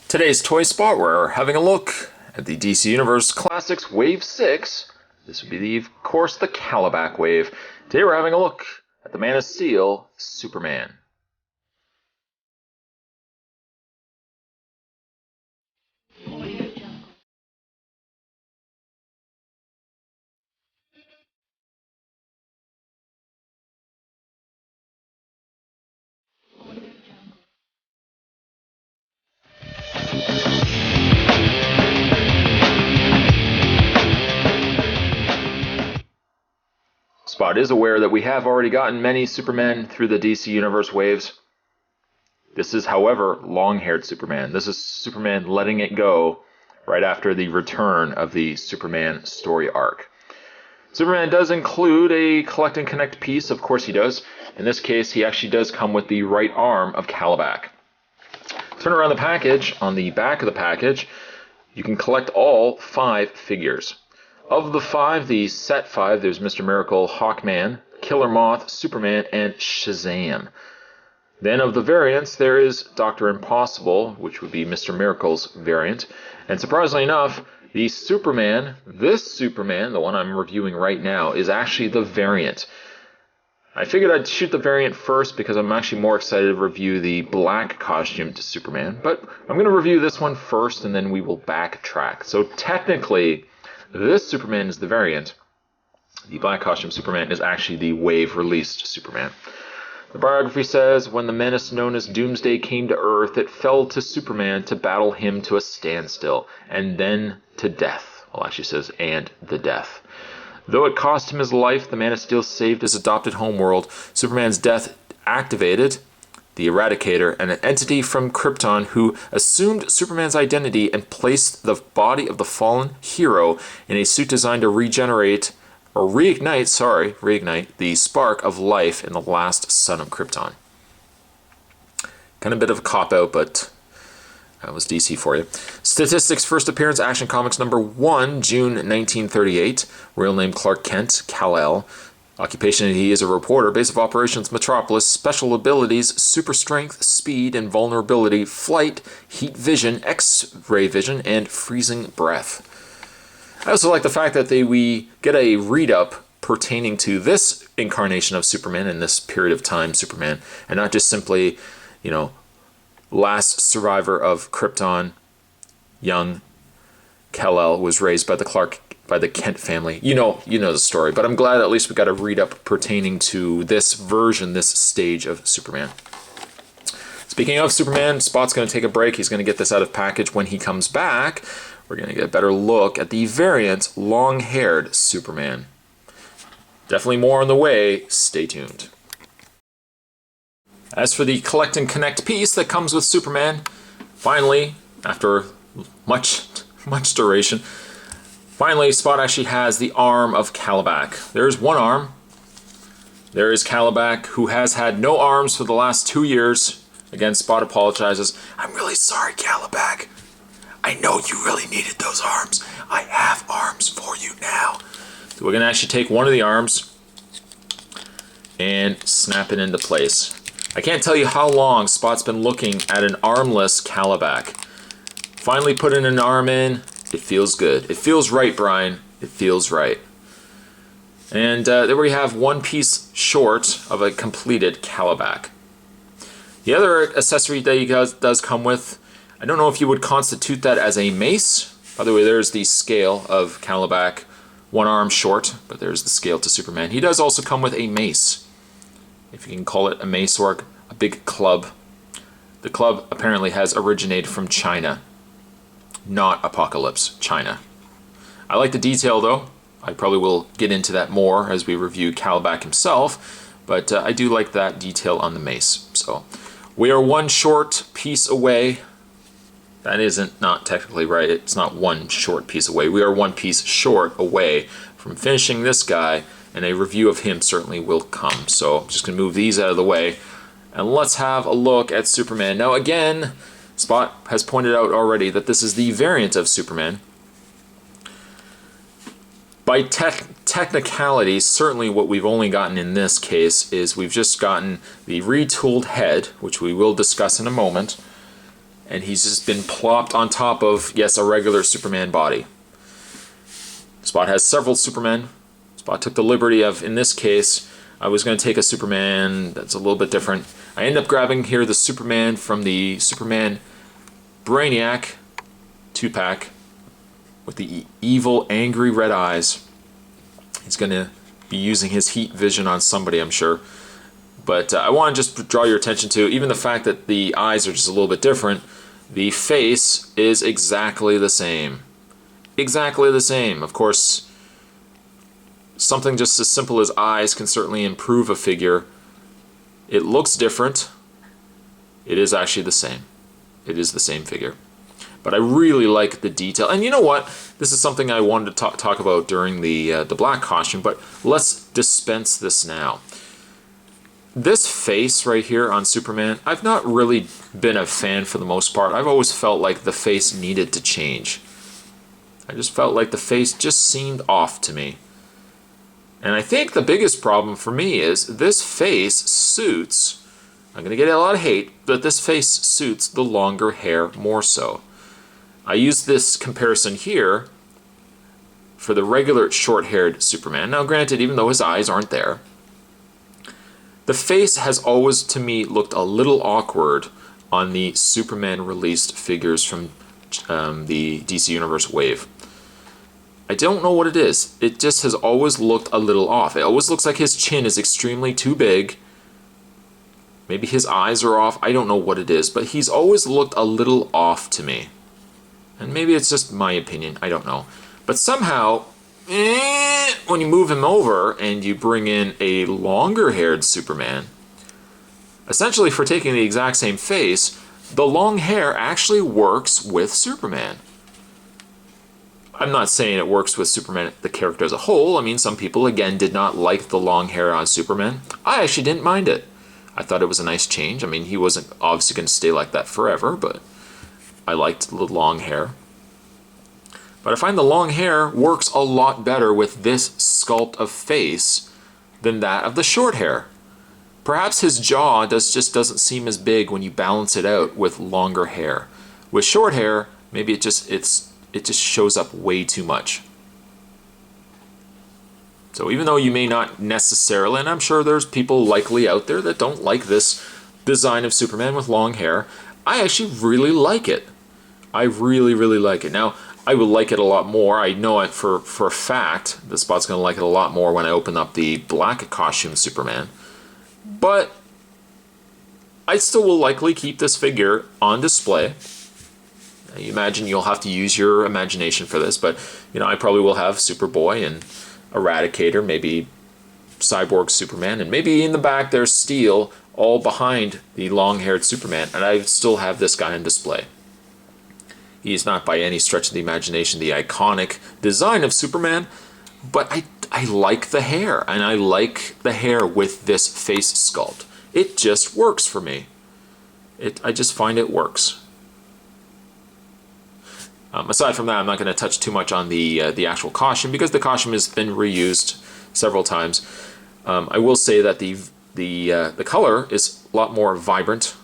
Today's Toy Spot, we're having a look at the DC Universe Classics Wave 6. This would be, of course, the Calabac Wave. Today we're having a look at the Man of Steel, Superman. Spot is aware that we have already gotten many Supermen through the DC Universe waves. This is, however, long-haired Superman. This is Superman letting it go right after the return of the Superman story arc. Superman does include a collect and connect piece, of course he does. In this case, he actually does come with the right arm of Calabac. Turn around the package. On the back of the package, you can collect all 5 figures. Of the 5, the set 5, there's Mr. Miracle, Hawkman, Killer Moth, Superman, and Shazam. Then of the variants, there is Dr. Impossible, which would be Mr. Miracle's variant. And surprisingly enough, the Superman, this Superman, the one I'm reviewing right now, is actually the variant. I figured I'd shoot the variant first because I'm actually more excited to review the black costume to Superman. But I'm going to review this one first and then we will backtrack. So technically, this Superman is the variant. The black costume Superman is actually the wave-released Superman. The biography says, when the menace known as Doomsday came to Earth, it fell to Superman to battle him to a standstill, and then to death. Well, actually says, and the death. Though it cost him his life, the Man of Steel saved his adopted homeworld. Superman's death activated the Eradicator, an entity from Krypton who assumed Superman's identity and placed the body of the fallen hero in a suit designed to reignite the spark of life in the last son of Krypton. Kind of a bit of a cop-out, but that was DC for you. Statistics: first appearance, Action Comics number 1, June 1938. Real name Clark Kent, Kal-El. Occupation: he is a reporter. Base of operations: Metropolis. Special abilities: super strength, speed, invulnerability, flight, heat vision, X-ray vision, and freezing breath. I also like the fact that we get a read-up pertaining to this incarnation of Superman in this period of time Superman, and not just simply, last survivor of Krypton, young Kal-El was raised by the Kent family. You know the story, but I'm glad at least we got a read-up pertaining to this version, this stage of Superman. Speaking of Superman, Spot's going to take a break. He's going to get this out of package. When he comes back, we're going to get a better look at the variant long-haired Superman. Definitely more on the way. Stay tuned. As for the collect and connect piece that comes with Superman, finally, after much duration, finally, Spot actually has the arm of Calabac. There's one arm. There is Calabac, who has had no arms for the last 2 years. Again, Spot apologizes. I'm really sorry, Calabac. I know you really needed those arms. I have arms for you now. So we're going to actually take one of the arms and snap it into place. I can't tell you how long Spot's been looking at an armless Calabac. Finally putting an arm in. It feels good. It feels right, Brian. It feels right. And there we have one piece short of a completed Calabac. The other accessory that he does come with, I don't know if you would constitute that as a mace. By the way, there's the scale of Calabac. One arm short, but there's the scale to Superman. He does also come with a mace, if you can call it a mace or a big club. The club apparently has originated from China, not Apocalypse, China. I like the detail though. I probably will get into that more as we review Calabac himself, but I do like that detail on the mace. So we are one short piece away. That isn't not technically right. It's not one short piece away. We are one piece short away from finishing this guy, and a review of him certainly will come. So I'm just going to move these out of the way, and let's have a look at Superman. Now again, Spot has pointed out already that this is the variant of Superman. By technicality, certainly what we've only gotten in this case is we've just gotten the retooled head, which we will discuss in a moment, and he's just been plopped on top of, yes, a regular Superman body. Spot has several Supermen. Spot took the liberty of, in this case, I was going to take a Superman that's a little bit different. I end up grabbing here the Superman from the Superman Brainiac 2-pack with the evil, angry red eyes. He's going to be using his heat vision on somebody, I'm sure. But I want to just draw your attention to, even the fact that the eyes are just a little bit different, the face is exactly the same. Exactly the same. Of course, something just as simple as eyes can certainly improve a figure. It looks different. It is actually the same. It is the same figure. But I really like the detail. And you know what? This is something I wanted to talk about during the black costume, but let's dispense this now. This face right here on Superman, I've not really been a fan for the most part. I've always felt like the face needed to change. I just felt like the face just seemed off to me. And I think the biggest problem for me is this face suits, I'm going to get a lot of hate, but this face suits the longer hair more so. I use this comparison here for the regular short-haired Superman. Now granted, even though his eyes aren't there, the face has always, to me, looked a little awkward on the Superman released figures from the DC Universe Wave. I don't know what it is. It just has always looked a little off. It always looks like his chin is extremely too big. Maybe his eyes are off. I don't know what it is, but he's always looked a little off to me. And maybe it's just my opinion. I don't know. But somehow, when you move him over and you bring in a longer-haired Superman, essentially for taking the exact same face, the long hair actually works with Superman. I'm not saying it works with Superman, the character as a whole. I mean, some people, again, did not like the long hair on Superman. I actually didn't mind it. I thought it was a nice change. I mean, he wasn't obviously going to stay like that forever, but I liked the long hair. But I find the long hair works a lot better with this sculpt of face than that of the short hair. Perhaps his jaw just doesn't seem as big when you balance it out with longer hair. With short hair, maybe it just shows up way too much. So even though you may not necessarily, and I'm sure there's people likely out there that don't like this design of Superman with long hair, I actually really like it. I really, really like it. Now, I would like it a lot more. I know it for a fact. The Spot's going to like it a lot more when I open up the black costume Superman. But I still will likely keep this figure on display. I imagine you'll have to use your imagination for this, but you know, I probably will have Superboy and Eradicator, maybe Cyborg Superman, and maybe in the back there's Steel, all behind the long-haired Superman, and I still have this guy on display. He's not by any stretch of the imagination the iconic design of Superman, but I like the hair, and I like the hair with this face sculpt. It just works for me. I just find it works. Aside from that, I'm not going to touch too much on the actual costume because the costume has been reused several times. I will say that the color is a lot more vibrant.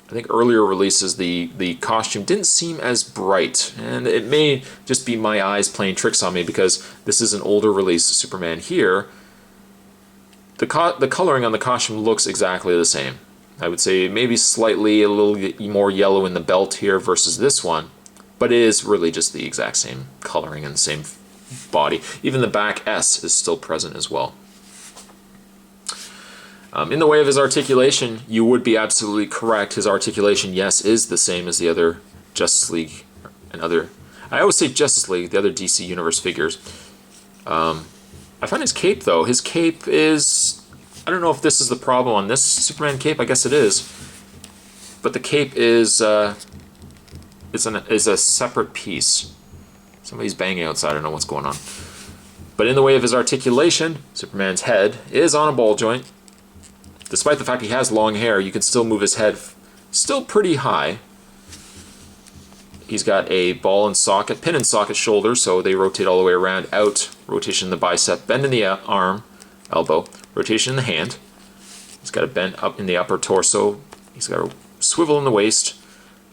I think earlier releases the costume didn't seem as bright, and it may just be my eyes playing tricks on me because this is an older release Superman here. The coloring on the costume looks exactly the same. I would say maybe slightly a little more yellow in the belt here versus this one, but it is really just the exact same coloring and same body. Even the back S is still present as well. In the way of his articulation, you would be absolutely correct. His articulation, yes, is the same as the other Justice League and other... I always say Justice League, the other DC Universe figures. I find his cape, though. His cape is... I don't know if this is the problem on this Superman cape. I guess it is. But the cape is a separate piece. Somebody's banging outside. I don't know what's going on. But in the way of his articulation, Superman's head is on a ball joint. Despite the fact he has long hair, you can still move his head still pretty high. He's got a ball and socket, pin and socket shoulders, so they rotate all the way around, out, rotation in the bicep, bend in the arm, elbow, rotation in the hand. He's got a bend up in the upper torso. He's got a swivel in the waist,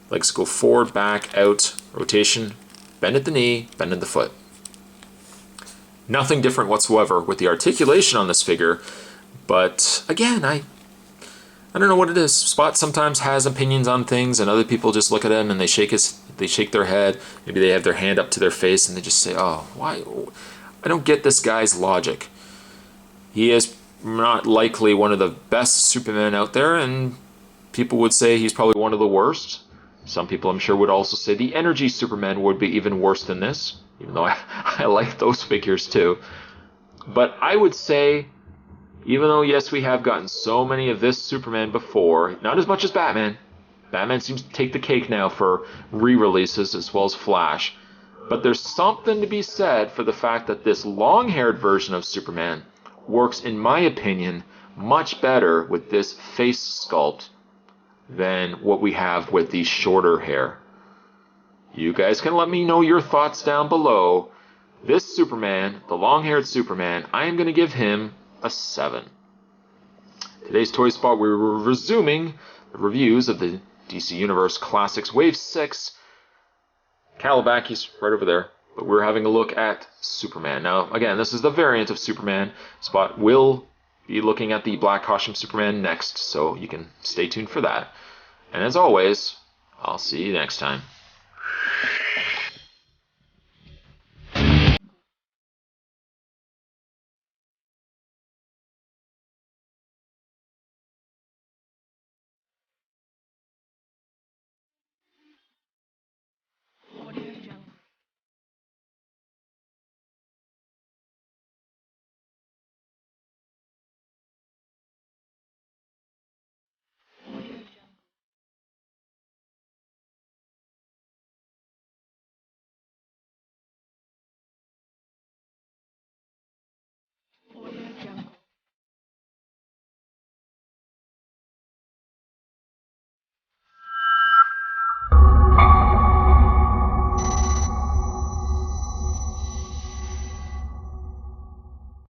legs go forward, back, out, rotation, bend at the knee, bend at the foot. Nothing different whatsoever with the articulation on this figure, but again, I don't know what it is. Spot sometimes has opinions on things, and other people just look at him and they shake their head. Maybe they have their hand up to their face and they just say, "Oh, why?" I don't get this guy's logic. He is not likely one of the best Supermen out there, and people would say he's probably one of the worst. Some people, I'm sure, would also say the Energy Superman would be even worse than this, even though I like those figures too. But I would say, even though, yes, we have gotten so many of this Superman before, not as much as Batman. Batman seems to take the cake now for re-releases as well as Flash. But there's something to be said for the fact that this long-haired version of Superman works, in my opinion, much better with this face sculpt than what we have with the shorter hair. You guys can let me know your thoughts down below. This Superman, the long-haired Superman, I am going to give him a 7. Today's Toy Spot, we were resuming the reviews of the DC Universe Classics Wave 6. Calabac, he's right over there. But we're having a look at Superman. Now, again, this is the variant of Superman. Spot will be looking at the black costume Superman next, so you can stay tuned for that. And as always, I'll see you next time.